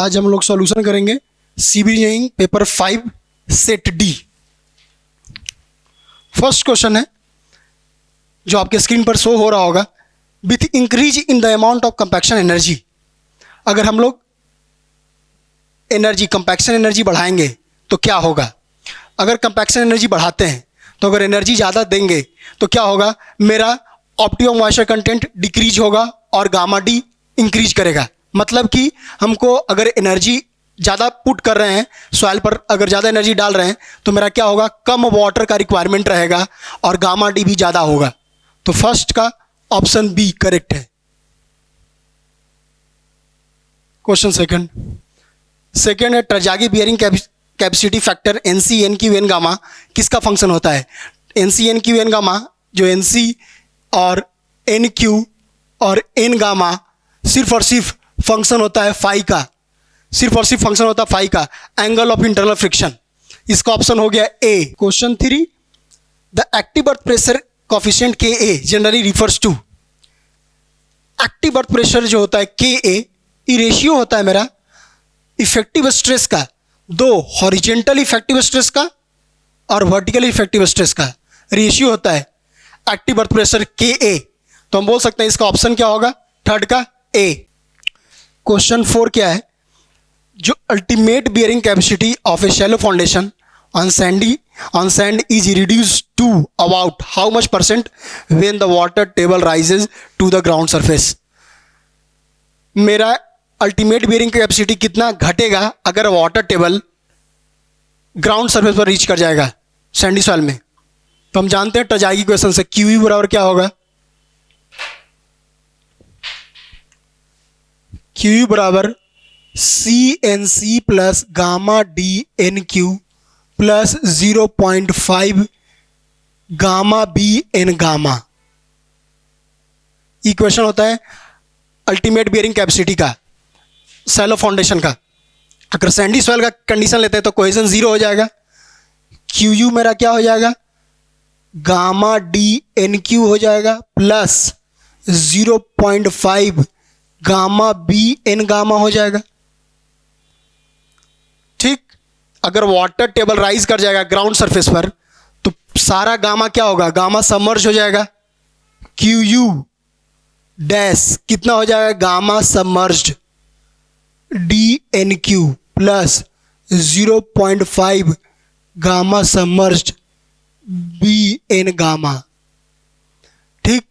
आज हम लोग सॉल्यूशन करेंगे civil engineering paper 5 set D. First question है जो आपके स्क्रीन पर शो हो रहा होगा, with increase in the amount of compaction energy. अगर हम लोग एनर्जी कंपैक्शन एनर्जी बढ़ाएंगे तो क्या होगा? अगर कंपैक्शन एनर्जी बढ़ाते हैं तो अगर एनर्जी ज़्यादा देंगे तो क्या होगा? मेरा ऑप्टिमम मॉइस्चर कंटेंट डिक्रीज होगा और गामा डी इंक्रीज करेगा। मतलब कि हमको अगर एनर्जी ज़्यादा पुट कर रहे हैं सॉइल पर, अगर ज़्यादा एनर्जी डाल रहे हैं तो मेरा क्या होगा? कम वाटर का रिक्वायरमेंट रहेगा और गामा डी भी ज़्यादा होगा। तो फर्स्ट का ऑप्शन बी करेक्ट है। क्वेश्चन सेकंड है Terzaghi bearing capacity factor NC N Q N gamma किसका फंक्शन होता है? NC N Q N gamma, जो एनसी और एन क्यू और एन गामा सिर्फ और सिर्फ फंक्शन होता है फाई का, सिर्फ और सिर्फ फंक्शन होता है फाई का, एंगल ऑफ इंटरनल फ्रिक्शन। इसका ऑप्शन हो गया A. Question 3, the active earth pressure coefficient K A generally refers to. Active earth pressure जो होता है के ए, ये रेशियो होता है मेरा इफेक्टिव स्ट्रेस का, दो हॉरिजेंटल इफेक्टिव स्ट्रेस का और वर्टिकल इफेक्टिव स्ट्रेस का रेशियो होता है एक्टिव बर्थ प्रेशर के ए। तो हम बोल सकते हैं इसका ऑप्शन क्या होगा? थर्ड का ए। क्वेश्चन 4 क्या है? जो ultimate bearing capacity of a shallow foundation on sand is reduced to about how much percent when the water table rises to the ground surface. मेरा अल्टीमेट बियरिंग कैपेसिटी कितना घटेगा अगर वाटर टेबल ग्राउंड सरफेस पर reach कर जाएगा sandy soil में? तो हम जानते हैं ट्रजागी क्वेश्चन से क्यू यू बराबर क्या होगा? क्यू यू बराबर C N C plus gamma D N Q plus 0.5 gamma B N gamma. Equation होता है अल्टीमेट बियरिंग कैपेसिटी का शैलो फाउंडेशन का। अगर सैंडी सॉइल का कंडीशन लेते हैं तो कोहेजन 0 हो जाएगा। क्यू यू मेरा क्या हो जाएगा? गामा डी एन क्यू हो जाएगा plus 0.5 gamma B N gamma हो जाएगा। ठीक, अगर वाटर टेबल राइज कर जाएगा ग्राउंड सरफेस पर तो सारा गामा क्या होगा? गामा सबमर्ज हो जाएगा। क्यू यू डैश कितना हो जाएगा? Gamma submerged D N Q plus 0.5 gamma submerged B N gamma. ठीक,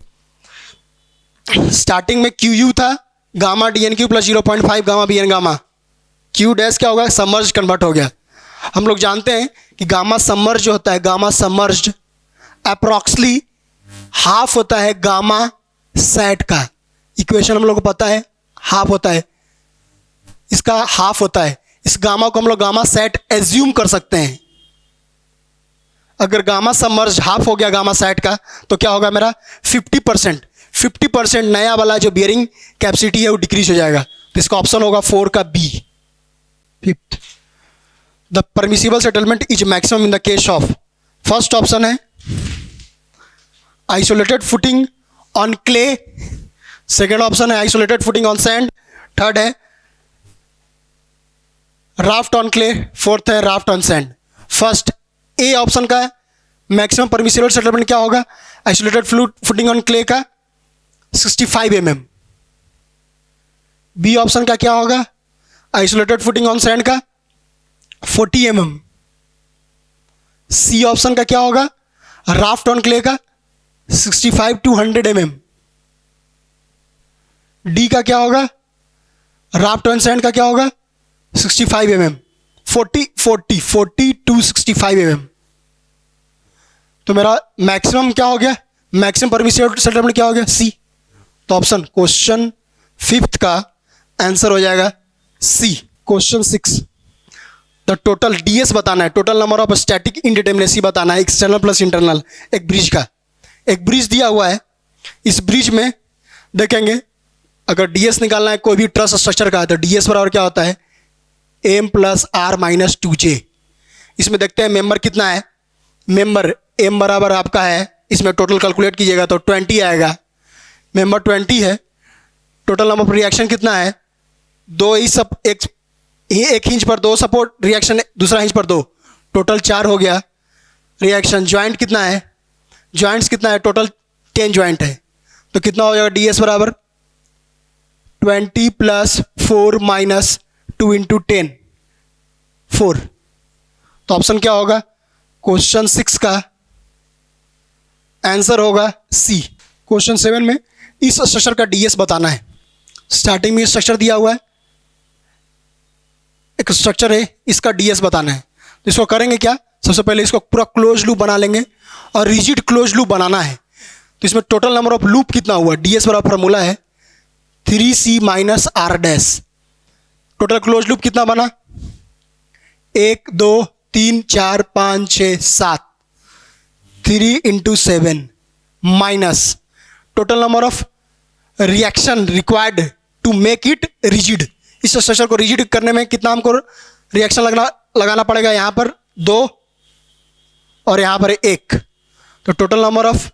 स्टार्टिंग में क्यू यू था gamma D N Q plus 0.5 gamma B N gamma. Q dash क्या होगा? सबमर्ज कन्वर्ट हो गया। हम लोग जानते हैं कि गामा सबमर्ज जो होता है, गामा सबमर्ज अप्रॉक्सली हाफ होता है गामा सेट का। इक्वेशन हम लोग को पता है, हाफ होता है, इसका हाफ होता है। इस गामा को हम लोग गामा सेट एज्यूम कर सकते हैं। अगर गामा सबमर्ज हाफ हो गया गामा सेट का तो क्या होगा? मेरा 50% नया वाला जो बियरिंग कैपेसिटी है वो डिक्रीज हो जाएगा। तो इसका ऑप्शन होगा 4 का B. Fifth, the permissible settlement is maximum in the case of. First option है isolated footing on clay, second option है isolated footing on sand, third है राफ्ट ऑन क्ले, फोर्थ है raft on sand. First A option का maximum permissible settlement क्या होगा? Isolated footing on clay का 65 mm। B option का क्या होगा? आइसोलेटेड फुटिंग ऑन सैंड का 40 mm। सी ऑप्शन का क्या होगा? राफ्ट ऑन क्ले का 65 to 100 mm। डी का क्या होगा? राफ्ट ऑन सैंड का क्या होगा? 65 mm। 40 to 65 mm। तो मेरा मैक्सिमम क्या हो गया? मैक्सिमम परमिसिबल सेटलमेंट क्या हो गया? सी। तो ऑप्शन क्वेश्चन 5th का आंसर हो जाएगा C. Question 6, the total DS बताना है, टोटल नंबर ऑफ स्टैटिक इनडिटरमिनेसी बताना है, एक्सटर्नल प्लस इंटरनल एक ब्रिज का। एक ब्रिज दिया हुआ है, इस ब्रिज में देखेंगे अगर डीएस निकालना है कोई भी ट्रस स्ट्रक्चर का तो डीएस बराबर क्या होता है? M plus R minus 2J। इसमें देखते हैं मेंबर कितना है। मेंबर एम बराबर आपका है, इसमें टोटल कैलकुलेट कीजिएगा तो 20 आएगा। मेंबर 20 है। टोटल नंबर ऑफ रिएक्शन कितना है? दो ही सब एक ये एक हिंज पर 2 सपोर्ट, रिएक्शन दूसरा हिंज पर 2, टोटल 4 हो गया रिएक्शन। ज्वाइंट कितना है, ज्वाइंट्स कितना है, टोटल 10 ज्वाइंट है। तो कितना हो जाएगा ds बराबर 20 + 4 - 2 × 10 4। तो ऑप्शन क्या होगा, क्वेश्चन 6 का आंसर होगा सी। क्वेश्चन 7 में इस स्ट्रक्चर का ds बताना है। स्टार्टिंग में स्ट्रक्चर दिया हुआ है, एक स्ट्रक्चर है, इसका ds बताना है। तो इसको करेंगे क्या, सबसे पहले इसको पूरा क्लोज लूप बना लेंगे और रिजिड क्लोज लूप बनाना है। तो इसमें टोटल नंबर ऑफ लूप कितना हुआ, ds बराबर फॉर्मूला है 3c - r'। Total close loop कितना बना, 1 2 3 4 5 6 7, 3 × 7 minus total number of reaction required to make it rigid. इस स्ट्रक्चर को रिजिड करने में कितना हमको रिएक्शन लगाना पड़ेगा, यहाँ पर 2 और यहाँ पर 1। तो टोटल नंबर ऑफ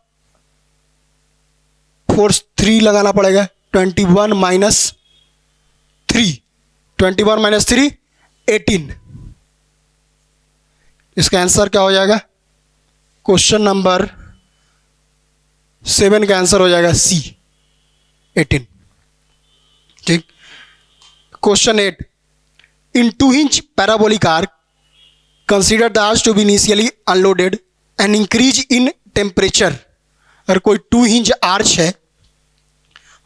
फोर्स 3 लगाना पड़ेगा, 21 - 3, 21 - 3 18। इसका आंसर क्या हो जाएगा, क्वेश्चन नंबर 7 का आंसर हो जाएगा सी 18। ठीक। Question 8, in 2 inch parabolic arch consider the arch to be initially unloaded and increase in temperature. अगर कोई 2 इंच आर्च है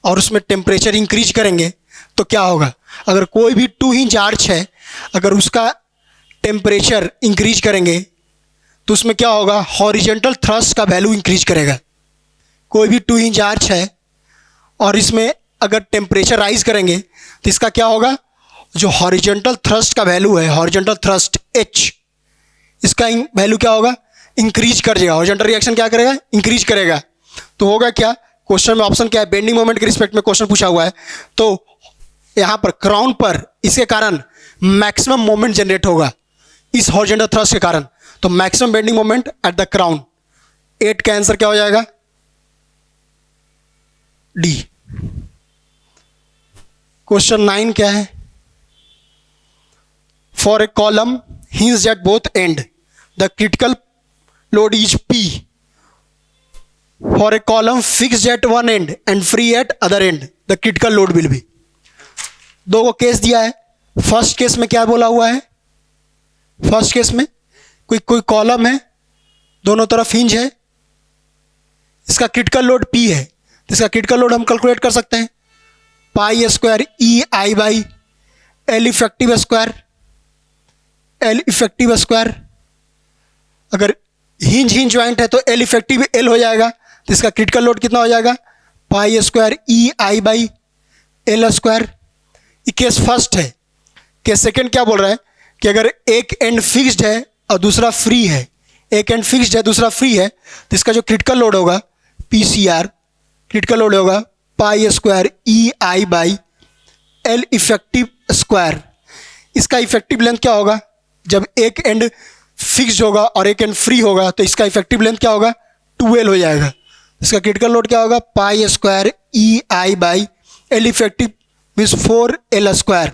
और उसमें टेम्परेचर इंक्रीज करेंगे तो क्या होगा। अगर कोई भी 2 इंच आर्च है, अगर उसका टेम्परेचर इंक्रीज करेंगे तो उसमें क्या होगा, हॉरिजेंटल थ्रस्ट का वैल्यू इंक्रीज करेगा। कोई भी 2 इंच आर्च है और इसमें अगर टेम्परेचर राइज करेंगे तो इसका क्या होगा, जो हॉरिजेंटल थ्रस्ट का वैल्यू है, हॉरिजेंटल थ्रस्ट h, इसका वैल्यू क्या होगा, इंक्रीज कर जाएगा। हॉरिजेंटल रिएक्शन क्या करेगा, इंक्रीज करेगा। तो होगा क्या, क्वेश्चन में ऑप्शन क्या है, बेंडिंग मोमेंट के रिस्पेक्ट में क्वेश्चन पूछा हुआ है। तो यहाँ पर क्राउन पर इसके कारण मैक्सिमम मोमेंट जनरेट होगा इस हॉरिजेंटल थ्रस्ट के कारण। तो maximum bending moment at the crown. 8 का आंसर क्या हो जाएगा, डी। क्वेश्चन 9 क्या है, for a column hinged at both and the critical load is P। For a column fixed at one and and free at other and the critical load will be. 2 को case दिया है। First case में क्या बोला हुआ है, first case में कोई कॉलम है, दोनों तरफ हिंज है, इसका क्रिटिकल लोड P है। तो इसका क्रिटिकल लोड हम कैलकुलेट कर सकते हैं, π² EI / L इफेक्टिव स्क्वायर। अगर हिंज ज्वाइंट है तो L इफेक्टिव L हो जाएगा। तो इसका क्रिटिकल लोड कितना हो जाएगा, π² EI / L²। ये केस फर्स्ट है। केस सेकंड क्या बोल रहा है कि अगर एक एंड फिक्स्ड है और दूसरा फ्री है, एक एंड फिक्स्ड है दूसरा फ्री है, तो इसका जो क्रिटिकल लोड होगा PCR, क्रिटिकल लोड होगा π² EI / L इफेक्टिव स्क्वायर। इसका इफेक्टिव लेंथ क्या होगा, जब एक एंड फिक्स्ड होगा और एक एंड फ्री होगा तो इसका इफेक्टिव लेंथ क्या होगा, 2L हो जाएगा। इसका क्रिटिकल लोड क्या होगा, π² EI / L effective means 4L²।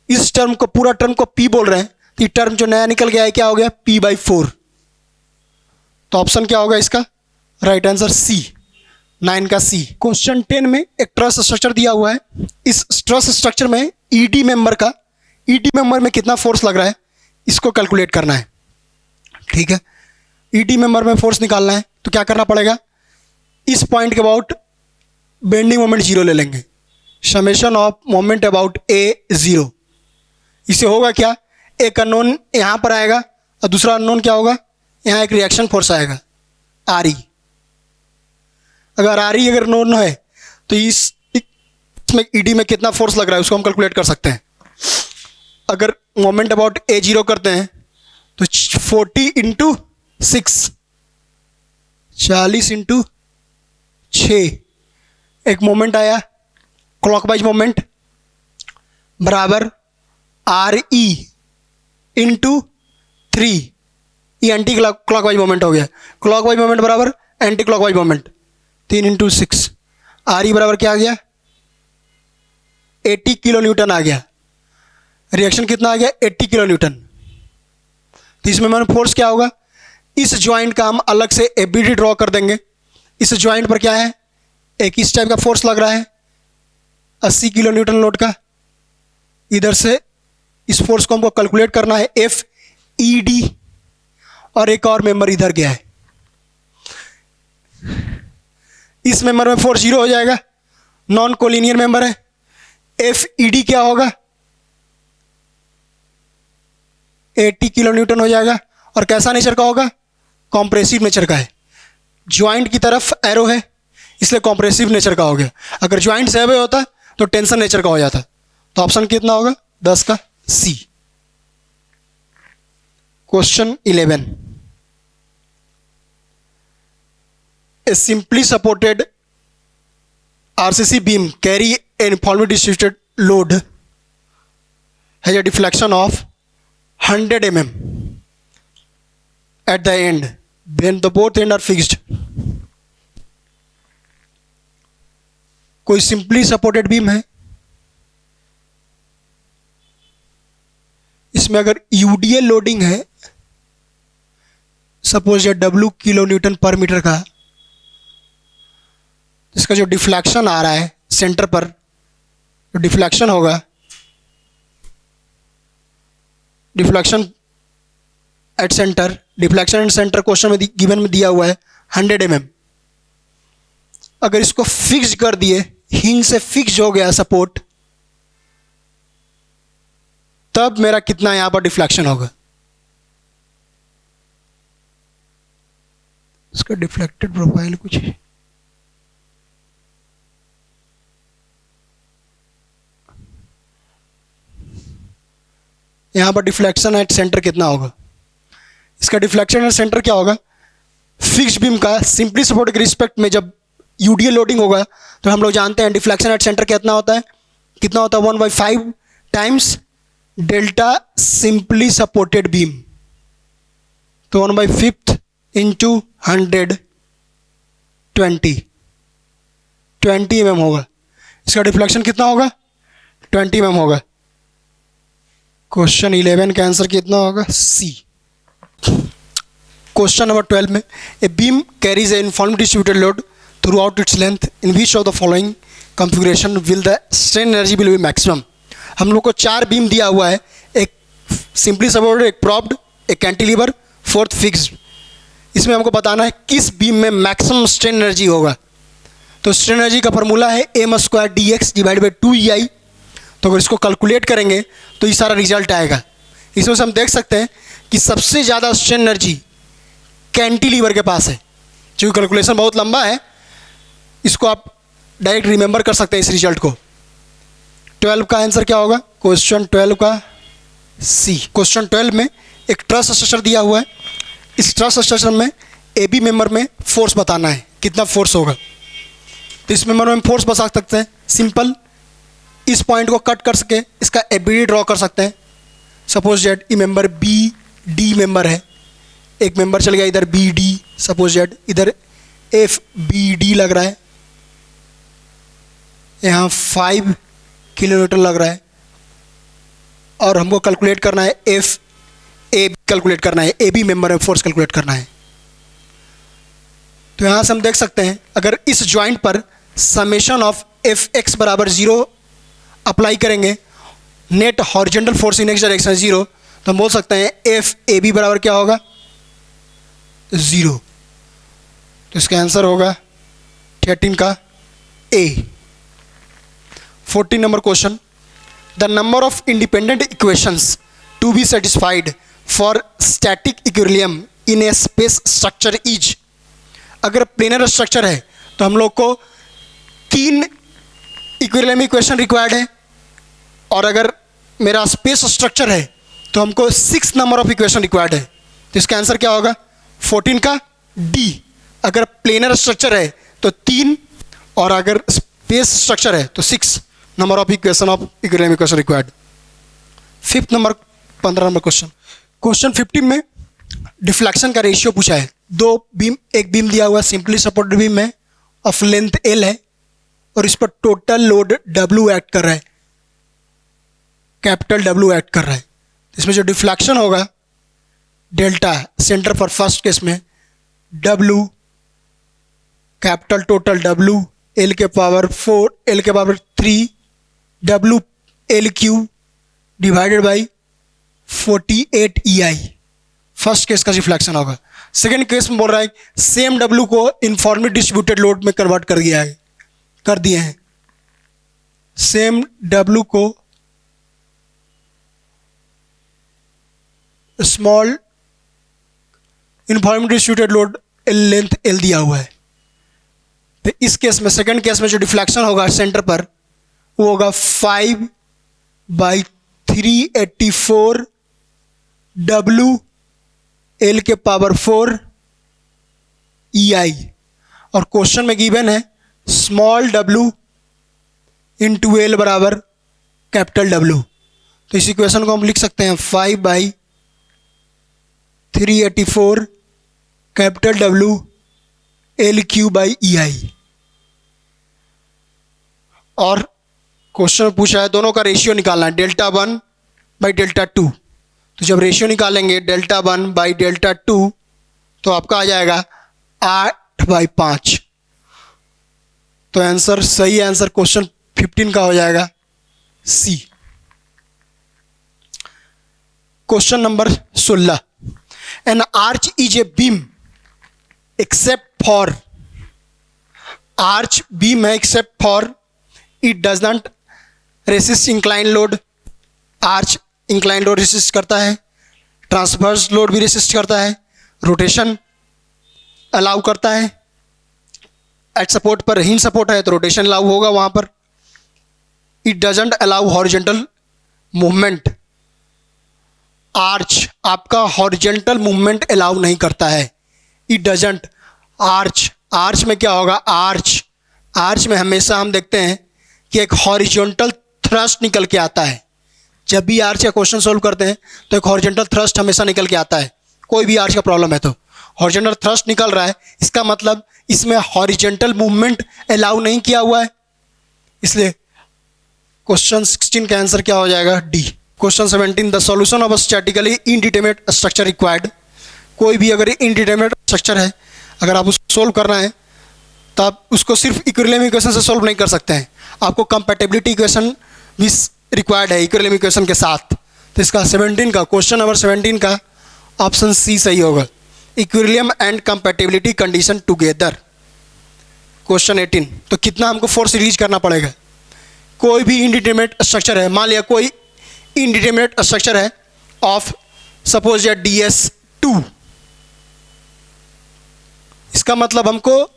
इस टर्म को, पूरा टर्म को P बोल रहे हैं, तो ये टर्म जो नया निकल गया है क्या हो गया, P/4। तो ऑप्शन क्या होगा इसका, राइट आंसर सी, 9 का सी। क्वेश्चन 10 में एक ट्रस स्ट्रक्चर दिया हुआ है। इस ट्रस स्ट्रक्चर में ईडी मेंबर में कितना फोर्स लग रहा है, इसको कैलकुलेट करना है। ठीक है, ईडी मेंबर में फोर्स निकालना है तो क्या करना पड़ेगा, इस पॉइंट के अबाउट बेंडिंग मोमेंट 0 ले लेंगे, summation of moment about A0। इससे होगा क्या, एक अननोन यहाँ पर आएगा और दूसरा अननोन क्या होगा, यहाँ एक रिएक्शन फोर्स आएगा RE। अगर RE अगर नोन है तो इसमें ईडी में कितना फोर्स लग रहा है उसको हम कैलकुलेट कर सकते हैं। अगर मोमेंट अबाउट A0 करते हैं तो 40 × 6, 40 × 6, एक मोमेंट आया क्लॉकवाइज मोमेंट बराबर RE × 3, ये एंटी क्लॉकवाइज मोमेंट हो गया। क्लॉकवाइज मोमेंट बराबर एंटी क्लॉकवाइज मोमेंट, 3 × 6, RE बराबर क्या आ गया, 80 किलो न्यूटन आ गया। रिएक्शन कितना आ गया 80 किलो न्यूटन। तो इस मेंबर में फोर्स क्या होगा, इस ज्वाइंट का हम अलग से एबीडी ड्रॉ कर देंगे। इस ज्वाइंट पर क्या है, एक इस टाइप का फोर्स लग रहा है 80 किलो न्यूटन लोड का। इधर से इस फोर्स को हमको कैलकुलेट करना है एफ ई डी, और एक और मेंबर इधर गया है। इस मेंबर में फोर्स 0 हो जाएगा, नॉन कोलिनियर मेंबर है। एफ ई डी क्या होगा 80 किलो न्यूटन हो जाएगा, और कैसा नेचर का होगा, कॉम्प्रेसिव नेचर का है। ज्वाइंट की तरफ एरो है इसलिए कॉम्प्रेसिव नेचर का हो गया। अगर ज्वाइंट से अवे होता तो टेंशन नेचर का हो जाता। तो ऑप्शन कितना होगा 10 का C. Question 11, a simply supported RCC beam carry a uniformly distributed load has a deflection of 100 mm at the end when the both ends are fixed. कोई सिंपली सपोर्टेड बीम है, इसमें अगर यूडीएल लोडिंग है, suppose ये W kilo Newton पर metre का, इसका जो डिफ्लेक्शन आ रहा है सेंटर पर, जो डिफ्लेक्शन होगा, deflection at centre, deflection at centre question में गिवन में दिया हुआ है 100 mm। अगर इसको फिक्स कर दिए, हिंज से फिक्स हो गया सपोर्ट, तब मेरा कितना यहां पर डिफ्लेक्शन होगा। इसका डिफ्लेक्टेड प्रोफाइल कुछ है, यहां पर डिफ्लेक्शन एट सेंटर कितना होगा। इसका डिफ्लेक्शन एट सेंटर क्या होगा, फिक्स बीम का सिंपली सपोर्ट के रिस्पेक्ट में जब यूडीएल लोडिंग होगा तो हम लोग जानते हैं डिफ्लेक्शन एट सेंटर कितना होता है, 1/5 times delta simply supported beam. तो 1/5 इंटू 100 20 mm होगा। इसका डिफ्लेक्शन कितना होगा 20 mm होगा। क्वेश्चन 11 का आंसर कितना होगा सी। क्वेश्चन नंबर 12 में a beam carries A uniformly distributed load through out its length in which of the following configuration will the strain energy will be maximum. हम लोग को 4 बीम दिया हुआ है, एक सिंपली सपोर्टेड, एक प्रॉप्ड, एक कैंटिलीवर, फोर्थ फिक्स्ड। इसमें हमको बताना है किस बीम में मैक्सिमम स्ट्रेन एनर्जी होगा। तो स्ट्रेन एनर्जी का फॉर्मूला है m²dx/2EI। तो अगर इसको कैलकुलेट करेंगे तो ये सारा रिजल्ट आएगा। इसमें से हम देख सकते हैं कि सबसे ज़्यादा स्ट्रेन एनर्जी कैंटिलीवर के पास है। क्योंकि कैलकुलेशन बहुत लंबा है, इसको आप डायरेक्ट रिमेंबर कर सकते हैं इस रिजल्ट को। 12 का आंसर क्या होगा, क्वेश्चन 12 का सी। क्वेश्चन 12 में एक ट्रस स्ट्रक्चर दिया हुआ है। इस ट्रस स्ट्रक्चर में ए बी मेंबर में फोर्स बताना है, कितना फोर्स होगा। तो इस मेंबर में फोर्स बता सकते हैं सिंपल, इस पॉइंट को कट कर सके इसका एबीडी ड्रॉ कर सकते हैं। सपोज जेड ये मेंबर बी डी मेंबर है, एक मेंबर चल गया इधर बी डी, सपोज जेड इधर एफ बी डी लग रहा है, यहाँ 5 किलोमीटर लग रहा है, और हमको कैलकुलेट करना है एफ ए कैलकुलेट करना है, ए बी मेंबर में फोर्स कैलकुलेट करना है। तो यहाँ से हम देख सकते हैं अगर इस ज्वाइंट पर समेशन ऑफ एफ एक्स बराबर 0 अप्लाई करेंगे, net horizontal force in x direction 0, तो हम बोल सकते हैं एफ ए बी बराबर क्या होगा 0। तो इसका आंसर होगा 13 का A. 14 number question, the number of independent equations to be satisfied for static equilibrium in a space structure is. अगर प्लेनर स्ट्रक्चर है तो हम लोग को 3 इक्विलिब्रियम इक्वेशन रिक्वायर्ड है, और अगर मेरा स्पेस स्ट्रक्चर है तो हमको 6 नंबर ऑफ इक्वेशन रिक्वायर्ड है। तो इसका आंसर क्या होगा 14 का डी। अगर प्लेनर स्ट्रक्चर है तो 3, और अगर स्पेस स्ट्रक्चर है तो 6 number of equation of equilibrium equation required. 15 number question, question 15 में डिफ्लेक्शन का रेशियो पूछा है। 2 बीम, एक बीम दिया हुआ सिंपली सपोर्टेड बीम है, ऑफ लेंथ L है, और इस पर टोटल लोड W एक्ट कर रहा है। कैपिटल डब्ल्यू एक्ट कर रहा है। इसमें जो डिफ्लेक्शन होगा डेल्टा सेंटर पर फर्स्ट केस में W capital total W L के पावर 4 एल के power 3 W L Q divided by 48 EI first case का रिफ्लेक्शन होगा। सेकेंड केस में बोल रहा है सेम डब्ल्यू को यूनिफॉर्मली डिस्ट्रीब्यूटेड लोड में कन्वर्ट कर दिए हैं। सेम डब्ल्यू को small uniformly distributed load length L दिया हुआ है। तो इस केस में सेकेंड केस में जो डिफ्लेक्शन होगा सेंटर पर वो होगा 5/384 डब्ल्यू एल के पावर 4 EI और क्वेश्चन में गिवन है स्मॉल डब्ल्यू इंटू एल बराबर कैपिटल डब्ल्यू। तो इस इक्वेशन को हम लिख सकते हैं 5/384 capital W L Q by EI। और क्वेश्चन में पूछा है दोनों का रेशियो निकालना है डेल्टा 1 बाई डेल्टा 2। तो जब रेशियो निकालेंगे डेल्टा 1 बाई डेल्टा 2 तो आपका आ जाएगा 8/5। तो आंसर सही आंसर क्वेश्चन 15 का हो जाएगा C. Question number 16 an arch is a beam except for arch beam है except for it does not resist incline load. Arch incline load resist करता है, ट्रांसवर्स लोड भी रेसिस्ट करता है, रोटेशन अलाउ करता है। एट सपोर्ट पर hinge support है तो रोटेशन अलाउ होगा वहां पर। It doesn't allow horizontal movement. Arch आपका हॉरिजॉन्टल मूवमेंट अलाउ नहीं करता है। इट डजंट आर्च में क्या होगा आर्च में हमेशा हम देखते हैं कि एक हॉरिजॉन्टल थ्रस्ट निकल के आता है। जब भी आर्च का क्वेश्चन सोल्व करते हैं तो एक हॉरिजॉन्टल थ्रस्ट हमेशा निकल के आता है। कोई भी आर्च का प्रॉब्लम है तो हॉरिजॉन्टल थ्रस्ट निकल रहा है, इसका मतलब इसमें हॉरिजॉन्टल मूवमेंट अलाउ नहीं किया हुआ है। इसलिए क्वेश्चन 16 का आंसर क्या हो जाएगा D. Question 17 the solution of statically indeterminate structure required. कोई भी अगर इनडिटरमिनेट स्ट्रक्चर है, अगर आप उसको सोल्व करना है तो आप उसको सिर्फ इक्विलिब्रियम इक्वेशन से सोल्व नहीं कर सकते हैं, आपको कंपैटिबिलिटी इक्वेशन भी रिक्वायर्ड है इक्विलिब्रियम इक्वेशन के साथ। तो इसका 17 का क्वेश्चन नंबर 17 का ऑप्शन सी सही होगा, equilibrium and compatibility condition together. Question 18 तो कितना हमको फोर्स रिलीज करना पड़ेगा। कोई भी इनडिटरमिनेट स्ट्रक्चर है, मान लिया कोई इनडिटरमिनेट स्ट्रक्चर है ऑफ सपोज या DS2, इसका मतलब हमको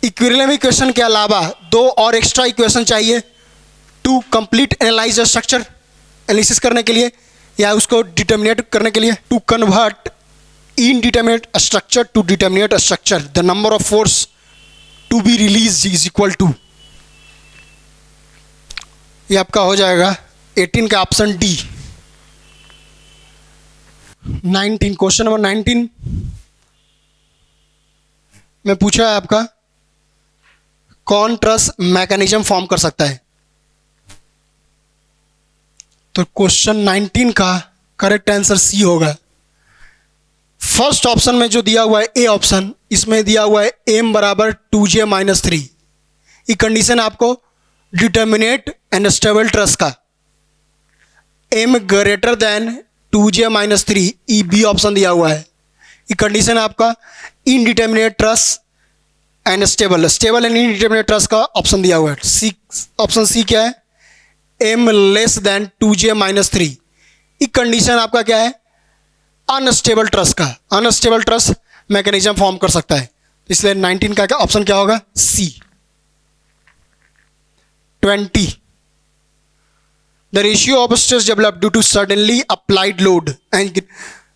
इक्विलिब्रियम इक्वेशन के अलावा दो और एक्स्ट्रा इक्वेशन चाहिए to complete analyse structure, analysis करने के लिए या उसको डिटर्मिनेट करने के लिए। To convert indeterminate structure to determinate structure the number of force to be release is equal to, ये आपका हो जाएगा 18 का ऑप्शन डी। 19 क्वेश्चन नंबर 19 में पूछा है आपका कौन ट्रस मैकेनिज्म फॉर्म कर सकता है। तो क्वेश्चन 19 का करेक्ट आंसर सी होगा। फर्स्ट ऑप्शन में जो दिया हुआ है ए ऑप्शन, इसमें दिया हुआ है m बराबर 2j-3। ये कंडीशन आपको डिटर्मिनेट एंड स्टेबल ट्रस का m greater than 2j-3 E B option दिया हुआ है। ये कंडीशन आपका indeterminate truss and stable and indeterminate truss का ऑप्शन दिया हुआ है। सी ऑप्शन सी क्या है m लेस देन 2j-3। ये कंडीशन आपका क्या है अनस्टेबल ट्रस का, अनस्टेबल ट्रस मैकेनिज्म फॉर्म कर सकता है। इसलिए 19 का ऑप्शन क्या होगा C. 20 the ratio of stress develop due to suddenly applied load and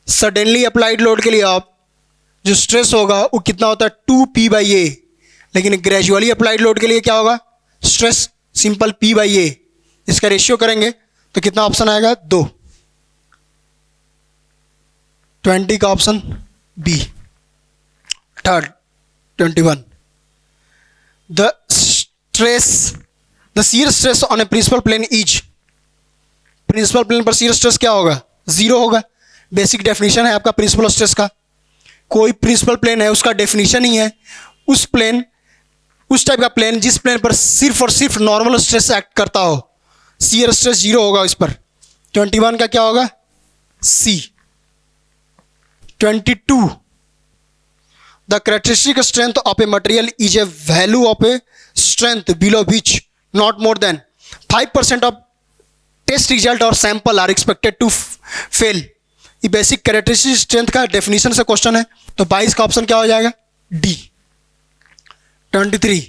suddenly applied load के लिए आप जो स्ट्रेस होगा वो कितना होता है 2P/A, लेकिन ग्रेजुअली अप्लाइड लोड के लिए क्या होगा स्ट्रेस सिंपल P/A। इसका रेशियो करेंगे तो कितना ऑप्शन आएगा 2। 20 का option B. Third 21 the shear stress on a principal principal plane पर शियर स्ट्रेस क्या होगा? जीरो होगा। बेसिक डेफिनेशन है आपका प्रिंसिपल स्ट्रेस का। कोई प्रिंसिपल प्लेन है उसका डेफिनेशन ही है उस टाइप का प्लेन जिस प्लेन पर सिर्फ और सिर्फ नॉर्मल स्ट्रेस एक्ट करता हो, शियर स्ट्रेस जीरो होगा इस पर। 21 का क्या होगा? C. 22, the characteristic strength of a material is a value of a strength below which not more than 5% of test result और sample are expected to fail. ये बेसिक कैरेक्टरिस्टिक स्ट्रेंथ का definition से क्वेश्चन है, तो 22 का option क्या हो जाएगा? D. 23,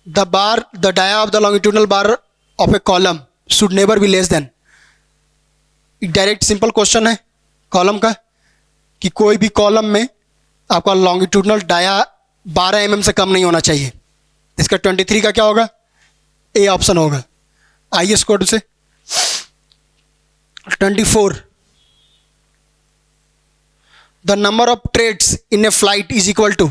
the dia of the longitudinal bar of a column should never be less than. Direct simple question है कॉलम का कि कोई भी कॉलम में आपका लॉन्गिट्यूडनल डाया 12 mm से कम नहीं होना चाहिए। इसका 23 का क्या होगा? ए ऑप्शन होगा। आइए स्कोर से 24, the number of treads in a flight is equal to,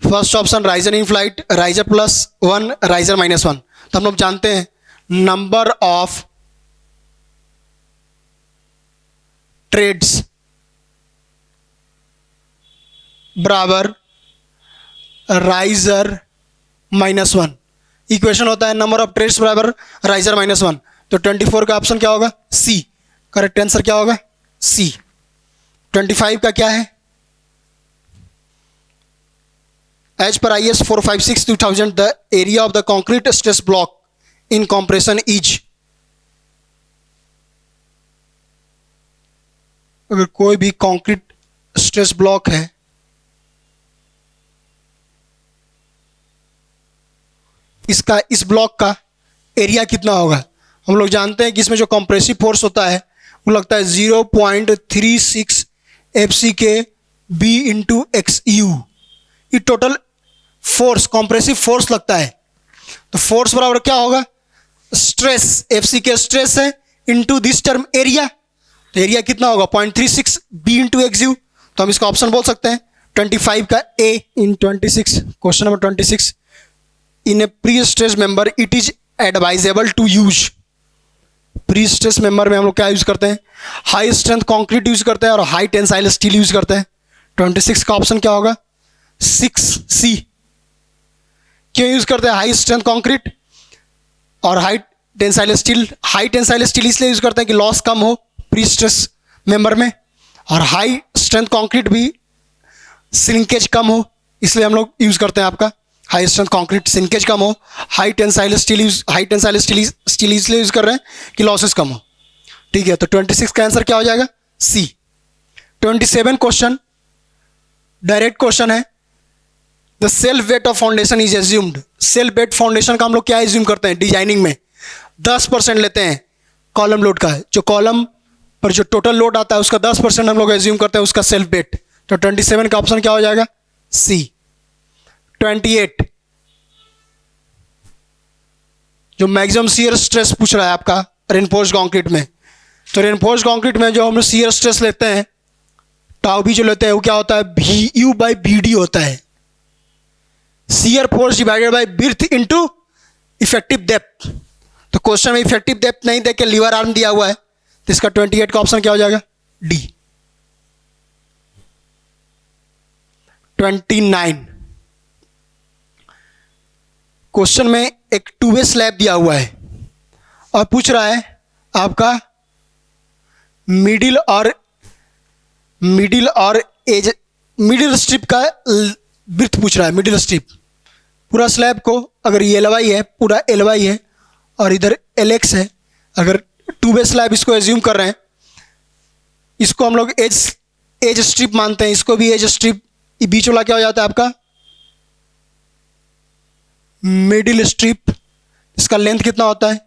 first option riser in flight, riser +1, riser -1। तो हम लोग जानते हैं नंबर ऑफ ट्रेड्स बराबर राइजर -1। इक्वेशन होता है नंबर ऑफ ट्रेड्स बराबर राइजर -1। तो 24 का ऑप्शन क्या होगा? सी। करेक्ट आंसर क्या होगा? सी। 25 का क्या है? As per IS 456/2000 the area of the concrete stress block in compression is. अगर कोई भी कॉन्क्रीट स्ट्रेस ब्लॉक है इस ब्लॉक का एरिया कितना होगा? हम लोग जानते हैं कि इसमें जो कंप्रेसिव फोर्स होता है वो लगता है 0.36 FCK/B × XU। ये टोटल फोर्स कंप्रेसिव फोर्स लगता है। तो फोर्स बराबर क्या होगा? स्ट्रेस, FCK स्ट्रेस है इनटू दिस टर्म एरिया। तो एरिया कितना होगा? 0.36 B × XU। तो हम इसका ऑप्शन बोल सकते हैं 25 का A. In 26, question number 26, in a pre stress member it is advisable to use. Pre stress member में हम लोग क्या यूज करते हैं? हाई स्ट्रेंथ कंक्रीट यूज करते हैं और हाई टेंसाइल स्टील यूज करते हैं। 26 का ऑप्शन क्या होगा? 6C। क्यों यूज करते हैं हाई स्ट्रेंथ कंक्रीट और high tensile steel? High tensile steel इसलिए यूज करते हैं कि लॉस कम हो प्री स्ट्रेस मेंबर में, और हाई स्ट्रेंथ कंक्रीट भी श्रिंकेज कम हो, इसलिए हम लोग यूज करते हैं आपका हाई स्ट्रेंथ कंक्रीट, श्रिंकेज कम हो। हाई टेंसाइल स्टील इसलिए यूज कर रहे हैं कि लॉसेस कम हो। ठीक है, तो 26 का आंसर क्या हो जाएगा? सी। 27 क्वेश्चन डायरेक्ट क्वेश्चन है, the self weight of foundation is assumed. Self weight foundation का हम लोग क्या एज्यूम करते हैं? डिजाइनिंग में 10% लेते हैं कॉलम लोड का। जो कॉलम पर जो टोटल लोड आता है उसका 10% हम लोग एज्यूम करते हैं उसका सेल्फ वेट। तो 27 का ऑप्शन क्या हो जाएगा? सी। 28, जो मैक्सिमम शियर स्ट्रेस पूछ रहा है आपका रेनफोर्स्ड कंक्रीट में। तो रेनफोर्स्ड कंक्रीट में जो हम शियर स्ट्रेस लेते हैं, टाउ भी जो लेते हैं वो क्या होता है? VU/BD होता है। Shear force divided by width into effective depth. तो क्वेश्चन में इफेक्टिव डेप्थ नहीं देके लीवर आर्म दिया हुआ है, तो इसका 28 का ऑप्शन क्या हो जाएगा? डी। 29, क्वेश्चन में एक 2-वे स्लैब दिया हुआ है और पूछ रहा है आपका मिडिल स्ट्रिप का विड्थ पूछ रहा है। मिडिल स्ट्रिप पूरा स्लैब को, अगर ये LY है, पूरा LY है और इधर LX है, अगर 2-वे स्लैब इसको एज्यूम कर रहे हैं, इसको हम लोग एज स्ट्रिप मानते हैं, इसको भी एज स्ट्रिप। ये बीच वाला क्या हो जाता है आपका? Middle strip. इसका लेंथ कितना होता है?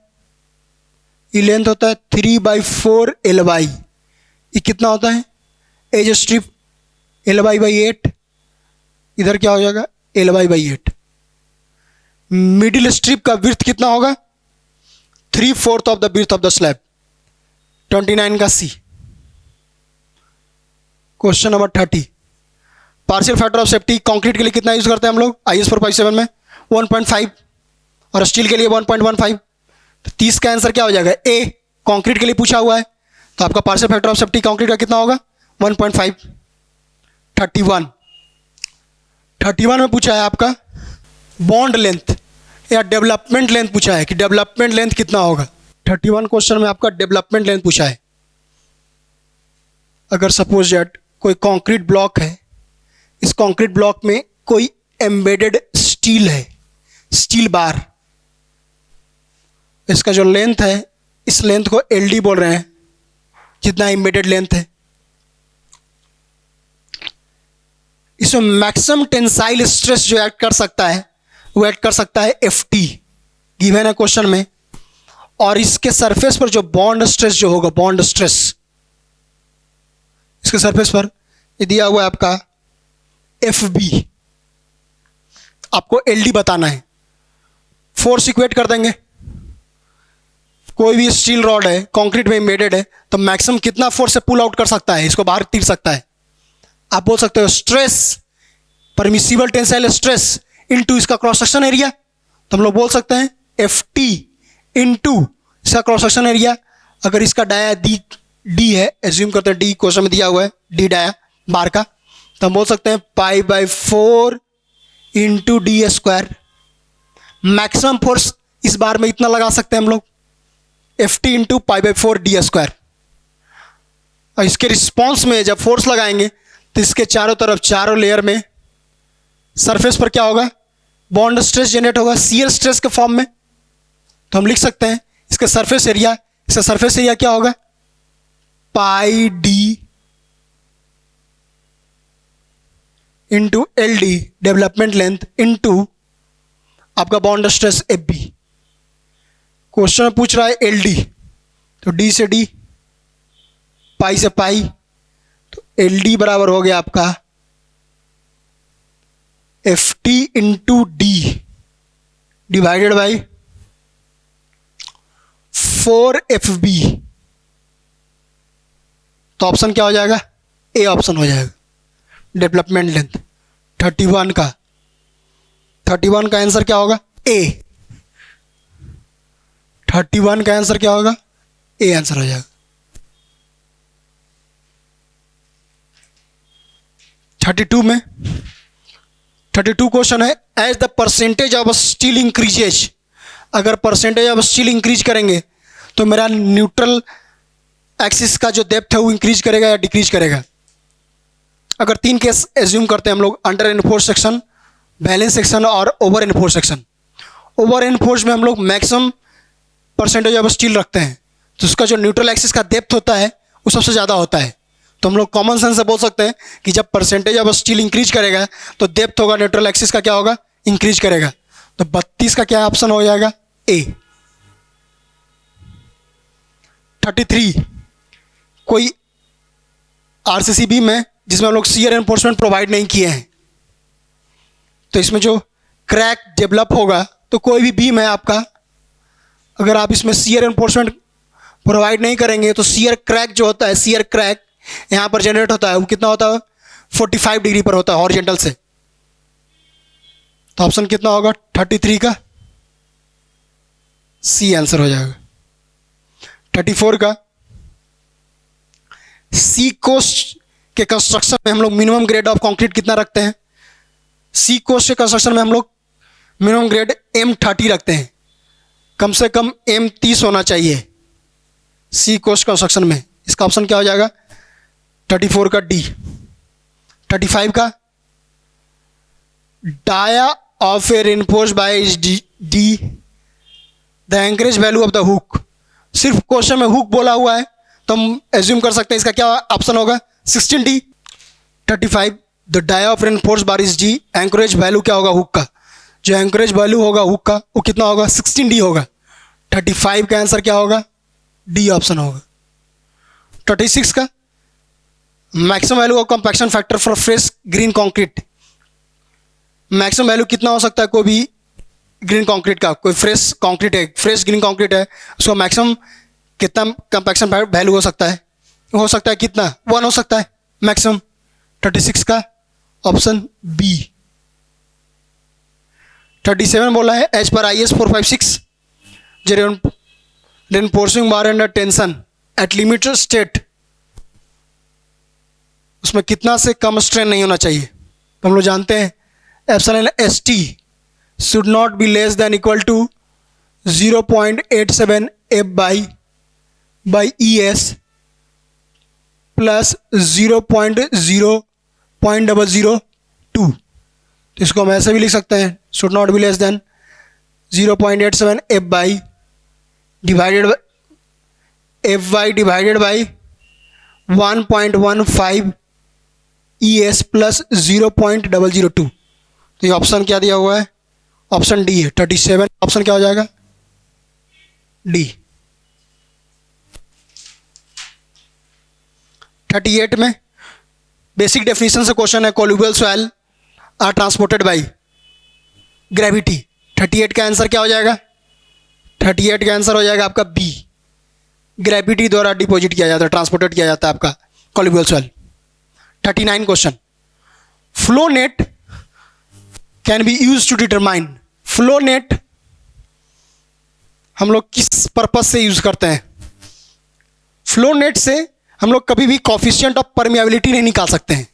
ये लेंथ होता है 3/4 LY। ये कितना होता है? एज स्ट्रिप LY/8, इधर क्या हो जाएगा? LY/8। मिडिल स्ट्रिप का विड्थ कितना होगा? 3/4 of the width of the slab. 29 का C. Question number 30, partial factor of safety concrete के लिए कितना यूज करते हैं हम लोग? IS 457 में 1.5 और स्टील के लिए 1.15। तो 30 का आंसर क्या हो जाएगा? ए। कंक्रीट के लिए पूछा हुआ है तो आपका partial factor of safety concrete का कितना होगा? 1.5। 31 में पूछा है आपका बॉन्ड लेंथ या डेवलपमेंट लेंथ पूछा है कि डेवलपमेंट लेंथ कितना होगा। 31 क्वेश्चन में आपका डेवलपमेंट लेंथ पूछा है। अगर सपोज दैट कोई कंक्रीट ब्लॉक है, इस कंक्रीट ब्लॉक में कोई एम्बेडेड स्टील है, स्टील बार, इसका जो लेंथ है, इस लेंथ को एलडी बोल रहे हैं, जितना एम्बेडेड लेंथ है। इसमें मैक्सिमम टेंसाइल स्ट्रेस जो एक्ट कर सकता है वो एक्ट कर सकता है एफटी, गिवन है क्वेश्चन में। और इसके सरफेस पर जो बॉन्ड स्ट्रेस जो होगा, बॉन्ड स्ट्रेस इसके सरफेस पर ये दिया हुआ है आपका एफ बी। आपको एलडी बताना है, फोर्स इक्वेट कर देंगे। कोई भी स्टील रॉड है, कंक्रीट में एम्बेडेड है, तो मैक्सिमम कितना फोर्स से पुल आउट कर सकता है, इसको बाहर तीर सकता है। आप बोल सकते हो stress, permissible tensile stress into इसका क्रॉस सेक्शन एरिया, तो हम लोग बोल सकते हैं एफ टी इंटू इसका क्रॉस सेक्शन एरिया। अगर इसका डाया डी है, एज्यूम करते हैं डी क्वेश्चन में दिया हुआ है, डी डाया बार का, तो हम बोल सकते हैं π/4 into D square. Maximum force इस बार में इतना लगा सकते हैं हम लोग, F T into π/4 D square. और इसके रिस्पॉन्स में जब फोर्स लगाएंगे तो इसके चारों तरफ, चारों लेयर में सरफेस पर क्या होगा? बॉन्ड स्ट्रेस जनरेट होगा शियर स्ट्रेस के फॉर्म में। तो हम लिख सकते हैं इसका सरफेस एरिया, इसका सरफेस एरिया क्या होगा? Pi D into L D development length into आपका bond stress F B. Question में पूछ रहा है एल डी, तो डी से डी, पाई से पाई, तो एल डी बराबर हो गया आपका F T into D divided by 4FB। तो ऑप्शन क्या हो जाएगा? ए ऑप्शन हो जाएगा, डेवलपमेंट लेंथ 31 का। 31 का आंसर क्या होगा? ए। 31 का आंसर क्या होगा? ए आंसर हो जाएगा। 32 में 32 क्वेश्चन है, as the percentage of steel increases. अगर परसेंटेज ऑफ स्टील इंक्रीज करेंगे तो मेरा न्यूट्रल एक्सिस का जो डेप्थ है वो इंक्रीज करेगा या डिक्रीज करेगा। अगर 3 केस एज्यूम करते हैं हम लोग, under reinforced section, balance section और over reinforced section. Over reinforced में हम लोग मैक्सिमम परसेंटेज ऑफ स्टील रखते हैं, तो उसका जो न्यूट्रल एक्सिस का डेप्थ होता है वो सबसे ज़्यादा होता है। तो हम लोग कॉमन सेंस से बोल सकते हैं कि जब परसेंटेज ऑफ स्टील इंक्रीज करेगा तो डेप्थ होगा, न्यूट्रल एक्सिस का क्या होगा? इंक्रीज करेगा। तो 32 का क्या ऑप्शन हो जाएगा? ए। 33, कोई आरसीसी बीम है जिसमें हम लोग शियर एनफोर्समेंट प्रोवाइड नहीं किए हैं, तो इसमें जो क्रैक डेवलप होगा, तो कोई भी बीम है आपका, अगर आप इसमें शियर एनफोर्समेंट प्रोवाइड नहीं करेंगे तो शियर क्रैक जो होता है, शियर क्रैक यहाँ पर जनरेट होता है, वो कितना होता है? 45 डिग्री पर होता है हॉरिजॉन्टल से। तो ऑप्शन कितना होगा? 33 का सी आंसर हो जाएगा। 34 का, सी कोस्ट के कंस्ट्रक्शन में हम लोग मिनिमम ग्रेड ऑफ कंक्रीट कितना रखते हैं? सी कोस्ट के कंस्ट्रक्शन में हम लोग मिनिमम ग्रेड M30 रखते हैं, कम से कम M30 होना चाहिए सी कोस्ट कंस्ट्रक्शन में। इसका ऑप्शन क्या हो जाएगा? 34 का डी। 35 का, dia of a reinforce by D the anchorage value of the hook. सिर्फ क्वेश्चन में हुक बोला हुआ है तो हम एज्यूम कर सकते हैं इसका क्या ऑप्शन होगा? 16D। 35, the dia of reinforce bar is D, anchorage value क्या होगा हुक का? जो एंकरेज वैल्यू होगा हुक का वो कितना होगा? 16D होगा। 35 का आंसर क्या होगा? डी ऑप्शन होगा। 36 का, maximum value of compaction factor for fresh green concrete. Maximum value कितना हो सकता है कोई भी ग्रीन कंक्रीट का? कोई फ्रेश कंक्रीट है, फ्रेश ग्रीन कंक्रीट है, उसका मैक्सिमम कितना कंपैक्शन वैल्यू हो सकता है? हो सकता है कितना? 1 हो सकता है मैक्सिमम। 36 का ऑप्शन बी। 37 बोला है, as per IS 456 reinforcing bar under tension at limit state, उसमें कितना से कम स्ट्रेन नहीं होना चाहिए? तो हम लोग जानते हैं epsilon S T should not be less than equal to 0.87 F by E S plus 0.002। तो इसको हम ऐसे भी लिख सकते हैं, should not be less than 0.87 F by divided by 1.15 E S plus 0.002। तो ये ऑप्शन क्या दिया हुआ है? ऑप्शन डी है 37। ऑप्शन क्या हो जाएगा? डी। 38 में बेसिक डेफिनेशन से क्वेश्चन है, colluvial soil are transported by gravity. 38 का आंसर क्या हो जाएगा? 38 का आंसर हो जाएगा आपका बी, ग्रेविटी द्वारा डिपॉजिट किया जाता है, ट्रांसपोर्टेड किया जाता है आपका colluvial soil. 39 question, flow net can be use to determine. Flow net हम लोग किस पर्पज से यूज करते हैं? फ्लो नेट से हम लोग कभी भी कॉफिशिएंट ऑफ परमिएबिलिटी नहीं निकाल सकते हैं।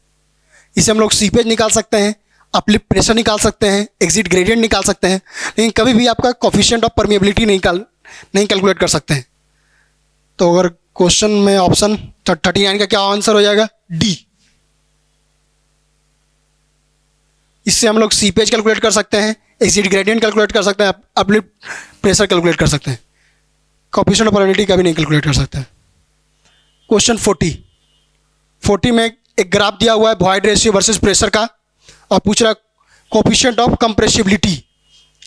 इसे हम लोग सीपेज निकाल सकते हैं, अपलिफ्ट प्रेशर निकाल सकते हैं, एग्जिट ग्रेडियंट निकाल सकते हैं, लेकिन कभी भी आपका कॉफिशिएंट ऑफ परमिएबिलिटी नहीं कैलकुलेट कर सकते हैं। तो अगर क्वेश्चन में ऑप्शन 39 का क्या आंसर हो जाएगा? डी। इससे हम लोग सीपेज कैलकुलेट कर सकते हैं, एग्जिट ग्रेडियंट कैलकुलेट कर सकते हैं, अपलिफ्ट प्रेशर कैलकुलेट कर सकते हैं, कॉफिशिएंट ऑफ परमिएबिलिटी का भी नहीं कैलकुलेट कर सकते हैं। क्वेश्चन 40 में एक ग्राफ दिया हुआ है वॉइड रेशियो वर्सेस प्रेशर का, और पूछ रहा है coefficient of compressibility.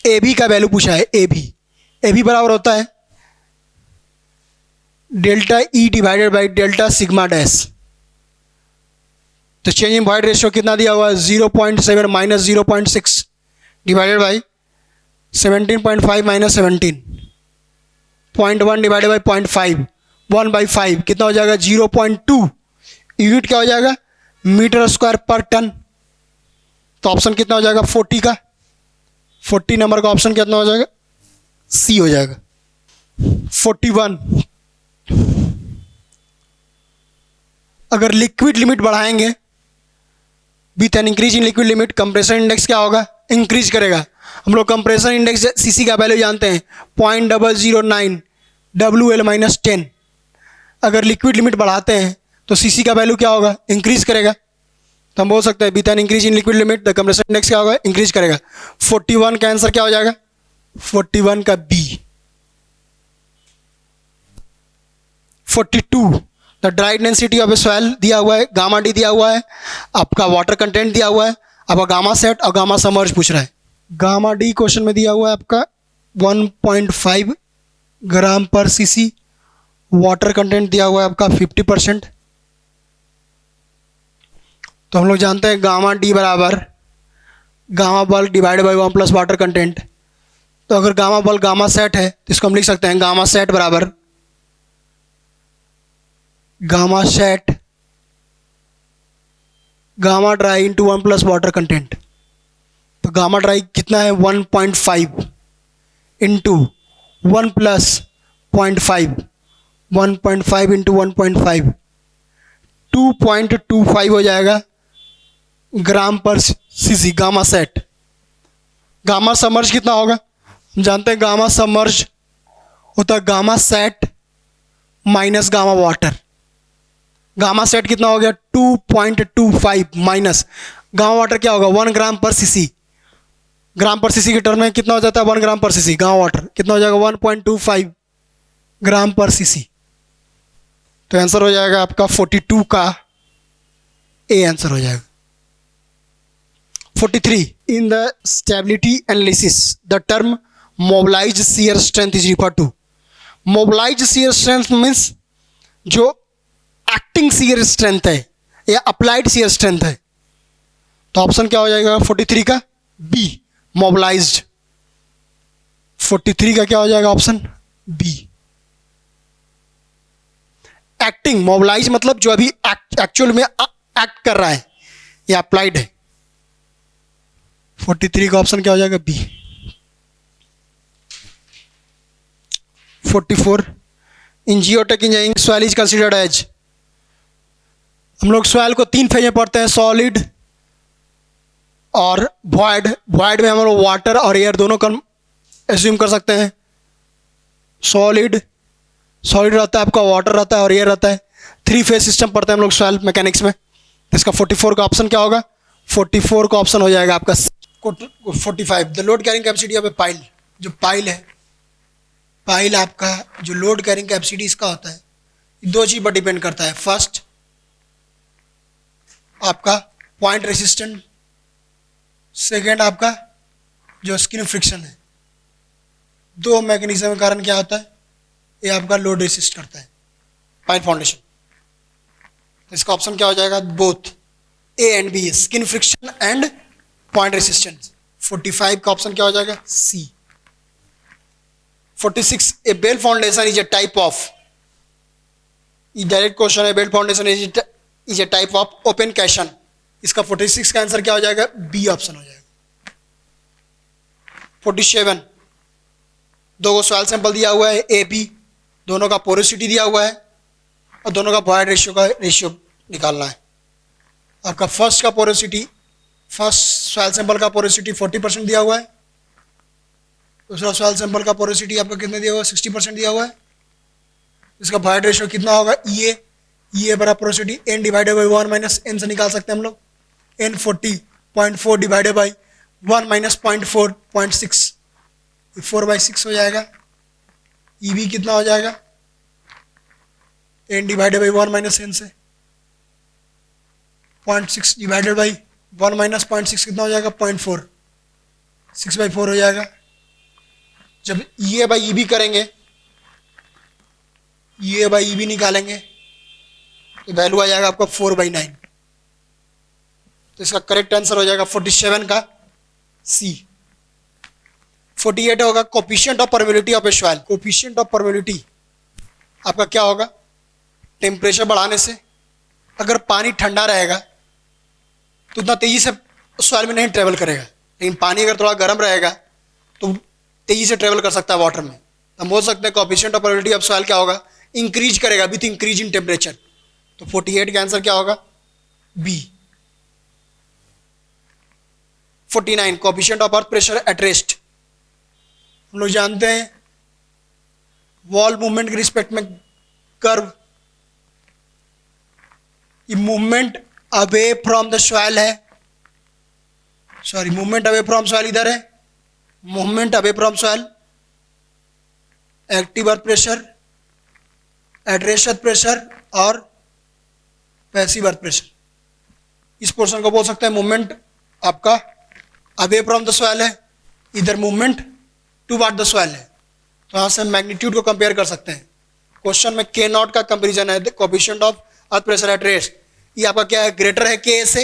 A B का वैल्यू पूछा है। ए बी बराबर होता है delta E divided by delta sigma dash. तो चेंज इन वॉइड रेशियो कितना दिया हुआ है? 0.7 minus 0.6 divided by 17.5 minus 17, 0.1 divided by 0.5, 1/5 कितना हो जाएगा? 0.2। यूनिट क्या हो जाएगा? मीटर स्क्वायर पर टन। तो ऑप्शन कितना हो जाएगा? 40 का। 40 नंबर का ऑप्शन कितना हो जाएगा? सी हो जाएगा। 41, अगर लिक्विड लिमिट बढ़ाएंगे with an increase in liquid limit, compressor index क्या होगा? इंक्रीज करेगा। हम लोग कंप्रेसर इंडेक्स सीसी का वैल्यू जानते हैं 0.009 WL-10। अगर लिक्विड लिमिट बढ़ाते हैं तो सीसी का वैल्यू क्या होगा? इंक्रीज करेगा। तो हम बोल सकते हैं with an increase in liquid limit the compressor index क्या होगा? इंक्रीज करेगा। 41 का आंसर क्या हो जाएगा? 41 का B. 42, the dry density of a soil दिया हुआ है, गामा डी दिया हुआ है, आपका वाटर कंटेंट दिया हुआ है, आपका गामा सेट और गामा सबमर्ज पूछ रहा है। गामा डी क्वेश्चन में दिया हुआ है आपका 1.5 ग्राम पर सीसी, वाटर कंटेंट दिया हुआ है आपका 50%। तो हम लोग जानते हैं गामा डी बराबर gamma bulk divided by 1 plus water content. तो अगर गामा बल्क गामा सेट है तो इसको हम लिख सकते हैं गामा सेट बराबर gamma sat gamma dry into 1 plus water content. तो गामा ड्राई कितना है? 1.5 इंटू 1 प्लस 0.5, 1.5 इंटू 1.5, 2.25 हो जाएगा ग्राम पर CC gamma sat. Gamma submerge कितना होगा? हम जानते हैं गामा सबमर्ज होता है gamma sat minus gamma water. Gamma sat कितना हो गया? 2.25 माइनस गामा वाटर क्या होगा? 1 ग्राम पर सीसी। ग्राम पर सीसी के टर्म में कितना हो जाता है? 1 ग्राम पर सीसी। गामा वाटर कितना हो जाएगा? 1.25 ग्राम पर सीसी। तो आंसर हो जाएगा आपका 42 का ए आंसर हो जाएगा। 43, in the stability analysis the term mobilised shear strength is refer to. Mobilised shear strength means जो एक्टिंग शियर स्ट्रेंथ है या अप्लाइड शियर स्ट्रेंथ है। तो ऑप्शन क्या हो जाएगा 43 का? B, mobilised. 43 का क्या हो जाएगा? Option B. एक्टिंग, मोबिलाइज मतलब जो अभी एक्चुअल में एक्ट कर रहा है या अप्लाइड है। 43 का ऑप्शन क्या हो जाएगा? B. 44, in geotech engineering soil is considered as, हम लोग सॉइल को 3 फेज में पढ़ते हैं, सॉलिड और वॉइड। वॉइड में हम लोग वाटर और एयर दोनों का एज्यूम कर सकते हैं। सॉलिड रहता है आपका, वाटर रहता है और एयर रहता है। 3 फेज सिस्टम पढ़ते हैं हम लोग सॉइल मैकेनिक्स में। इसका 44 का ऑप्शन क्या होगा? 44 का ऑप्शन हो जाएगा आपका 45। The load carrying capacity of A pile, जो पाइल है, पाइल आपका जो लोड कैरिंग कैपेसिटी इसका होता है, 2 चीज़ पर डिपेंड करता है। फर्स्ट आपका पॉइंट रेसिस्टेंट, सेकेंड आपका जो स्किन फ्रिक्शन है। 2 मैकेनिज्म के कारण क्या होता है, ये आपका लोड रेसिस्ट करता है पाइल फाउंडेशन। तो इसका ऑप्शन क्या हो जाएगा? Both A and B, skin friction and point resistance. 45 का ऑप्शन क्या हो जाएगा? C. 46, a bell foundation is a type of, ये डायरेक्ट क्वेश्चन है, bell foundation is a type of open caisson. इसका 46 का आंसर क्या हो जाएगा? बी ऑप्शन हो जाएगा। 47, 2 सॉइल सैंपल दिया हुआ है ए बी, दोनों का पोरोसिटी दिया हुआ है और दोनों का वॉइड रेशियो निकालना है। आपका फर्स्ट सॉइल सैंपल का पोरोसिटी 40% दिया हुआ है, दूसरा सॉइल सैंपल का पोरोसिटी आपका कितने दिया हुआ है? 60% दिया हुआ है। इसका वॉइड रेशियो कितना होगा? ई ए बराबर porosity n divided by 1 minus n से निकाल सकते हैं हम लोग। n 40.4 डिवाइडेड बाई 1 माइनस 0.6, 4/6 हो जाएगा। ई बी कितना हो जाएगा? n divided by 1 minus n से 0.6 डिवाइडेड बाई 1 माइनस 0.6 कितना हो जाएगा? 0.4, 6/4 हो जाएगा। जब ई ए बाई ई बी करेंगे, ई ए बाई ई बी निकालेंगे तो वैल्यू आ जाएगा आपका 4/9। तो इसका करेक्ट आंसर हो जाएगा 47 का सी। 48 होगा coefficient of permeability of a soil. Coefficient of permeability आपका क्या होगा? टेम्परेचर बढ़ाने से अगर पानी ठंडा रहेगा तो उतना तेजी से सॉइल में नहीं ट्रेवल करेगा, लेकिन पानी अगर थोड़ा गर्म रहेगा तो तेजी से ट्रेवल कर सकता है वाटर में। हम बोल सकते हैं coefficient of permeability of soil क्या होगा? इंक्रीज करेगा विथ इंक्रीज इन टेम्परेचर। तो 48 का आंसर क्या होगा? B. 49 coefficient of earth pressure at rest. हम लोग जानते हैं वॉल मूवमेंट के रिस्पेक्ट में कर्व, ये movement away from the soil है, sorry movement away from soil इधर है, movement away from soil, active earth pressure, at rest earth pressure और पैसिव अर्थ प्रेशर। इस पोर्शन को बोल सकते हैं मूवमेंट आपका अवे फ्रॉम द सॉइल है, इधर मूवमेंट टुवर्ड द सॉइल है। तो यहाँ से मैग्नीट्यूड को कंपेयर कर सकते हैं। क्वेश्चन में के नॉट का कंपेरिजन है, coefficient of earth pressure at rest, ये आपका क्या है? ग्रेटर है के से,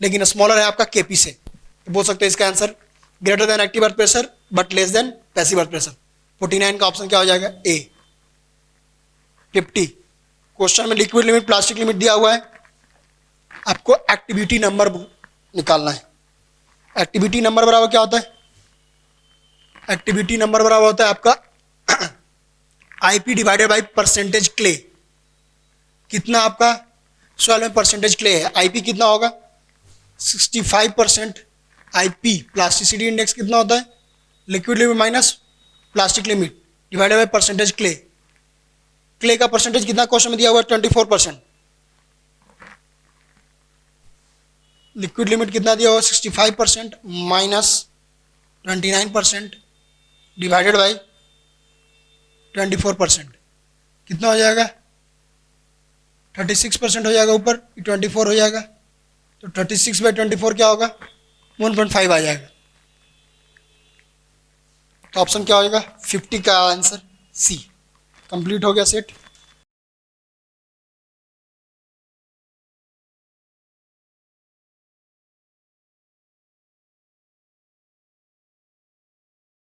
लेकिन स्मॉलर है आपका के पी से। तो बोल सकते हैं इसका answer greater than active earth pressure but less than passive earth pressure. 49 का ऑप्शन क्या हो जाएगा? ए। 50 क्वेश्चन में लिक्विड लिमिट, प्लास्टिक लिमिट दिया हुआ है, आपको एक्टिविटी नंबर निकालना है। एक्टिविटी नंबर बराबर क्या होता है? एक्टिविटी नंबर बराबर होता है आपका IP divided by percentage clay. कितना आपका सॉइल में परसेंटेज क्ले है? आईपी कितना होगा? 65%। आईपी प्लास्टिसिटी इंडेक्स कितना होता है? Liquid limit minus plastic limit divided by percentage clay. Clay का परसेंटेज कितना क्वेश्चन में दिया हुआ है? 24%। लिक्विड लिमिट कितना दिया हुआ? 65% माइनस 29% डिवाइडेड बाई 24%, कितना हो जाएगा? 36% हो जाएगा, ऊपर 24 हो जाएगा। तो 36/24 क्या होगा? 1.5 आ जाएगा। तो ऑप्शन क्या हो जाएगा? 50 का आंसर सी। कंप्लीट हो गया सेट।